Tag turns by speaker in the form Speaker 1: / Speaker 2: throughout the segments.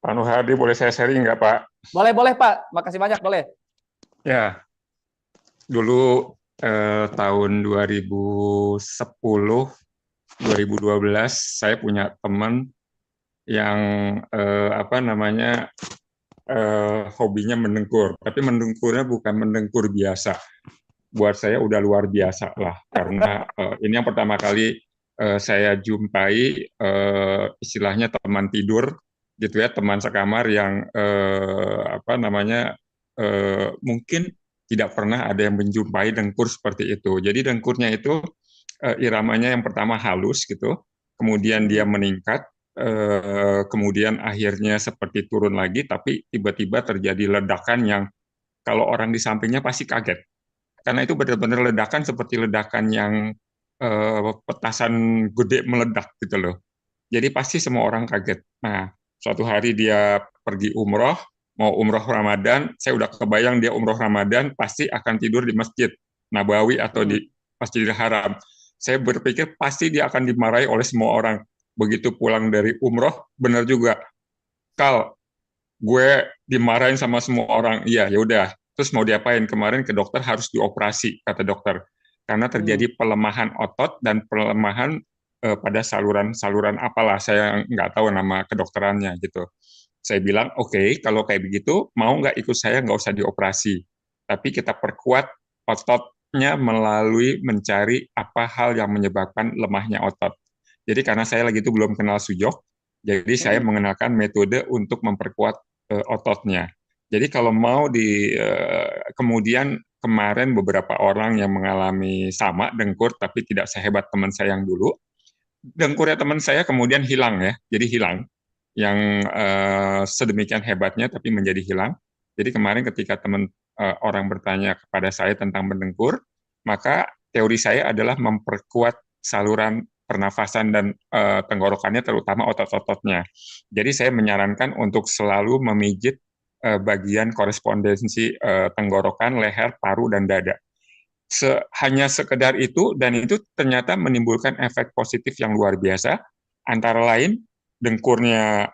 Speaker 1: Pak Nur Hadi, boleh saya sharing nggak, Pak?
Speaker 2: Boleh, boleh Pak. Makasih banyak, boleh.
Speaker 1: Ya, dulu tahun 2010, 2012, saya punya teman yang apa namanya hobinya mendengkur. Tapi mendengkurnya bukan mendengkur biasa. Buat saya udah luar biasa lah, karena ini yang pertama kali saya jumpai istilahnya teman tidur gitu ya, teman sekamar yang apa namanya mungkin tidak pernah ada yang menjumpai dengkur seperti itu. Jadi dengkurnya itu iramanya yang pertama halus gitu, kemudian dia
Speaker 2: Hmm.
Speaker 1: meningkat, kemudian akhirnya seperti turun lagi, tapi tiba-tiba terjadi ledakan yang kalau orang di sampingnya pasti kaget. Karena itu benar-benar ledakan seperti ledakan yang petasan gede meledak gitu loh. Jadi pasti semua orang kaget. Nah, suatu hari dia pergi umroh, mau umroh Ramadan, saya udah kebayang dia umroh Ramadan pasti akan tidur di Masjid Nabawi atau di
Speaker 2: Hmm.
Speaker 1: Masjidil Haram. Saya berpikir pasti dia akan dimarahi oleh semua orang. Begitu pulang dari umroh, benar juga. Kal, gue dimarahin sama semua orang. Iya, ya udah. Terus mau diapain? Kemarin ke dokter harus dioperasi, kata dokter. Karena
Speaker 2: Hmm.
Speaker 1: terjadi pelemahan otot dan pelemahan pada saluran-saluran apalah, saya nggak tahu nama kedokterannya gitu. Saya bilang, oke, kalau kayak begitu, mau nggak ikut saya, nggak usah dioperasi. Tapi kita perkuat ototnya melalui mencari apa hal yang menyebabkan lemahnya otot. Jadi karena saya lagi itu belum kenal sujok, jadi saya
Speaker 2: Hmm.
Speaker 1: mengenalkan metode untuk memperkuat ototnya. Jadi kalau mau kemudian kemarin beberapa orang yang mengalami sama dengkur tapi tidak sehebat teman saya yang dulu, dengkurnya teman saya kemudian hilang ya, jadi hilang yang sedemikian hebatnya tapi menjadi hilang. Jadi kemarin ketika teman orang bertanya kepada saya tentang mendengkur, maka teori saya adalah memperkuat saluran pernafasan dan tenggorokannya, terutama otot-ototnya. Jadi saya menyarankan untuk selalu memijit bagian korespondensi tenggorokan, leher, paru, dan dada. Hanya sekedar itu, dan itu ternyata menimbulkan efek positif yang luar biasa, antara lain dengkurnya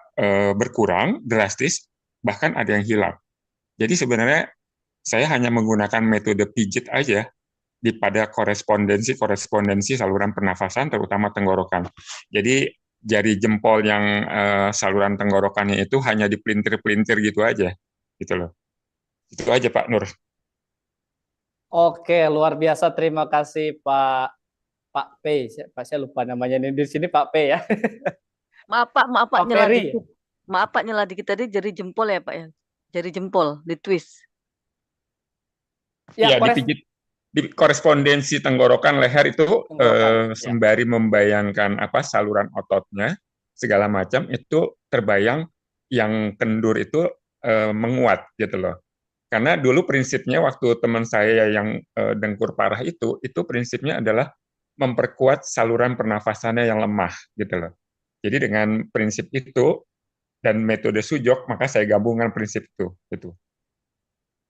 Speaker 1: berkurang drastis, bahkan ada yang hilang. Jadi sebenarnya saya hanya menggunakan metode pijit aja di pada korespondensi saluran pernafasan, terutama tenggorokan. Jadi jari jempol yang saluran tenggorokannya itu hanya dipelintir-pelintir gitu aja, gitu loh. Itu aja Pak Nur.
Speaker 2: Oke, luar biasa. Terima kasih Pak P. Saya lupa namanya ini di sini Pak P ya.
Speaker 3: Maaf Pak,
Speaker 2: Pak
Speaker 3: nyela dikit.
Speaker 2: Ferry.
Speaker 3: Maaf Pak, nyela dikit tadi jari jempol ya Pak ya. Jari jempol di twist.
Speaker 2: Ya,
Speaker 1: Ya, dipijit di korespondensi tenggorokan leher itu
Speaker 2: tenggorokan. Ya.
Speaker 1: sembari membayangkan apa saluran ototnya segala macam itu terbayang yang kendur itu menguat gitu loh. Karena dulu prinsipnya waktu teman saya yang dengkur parah itu prinsipnya adalah memperkuat saluran pernafasannya yang lemah gitu loh. Jadi dengan prinsip itu dan metode sujok, maka saya gabungkan prinsip itu. Gitu.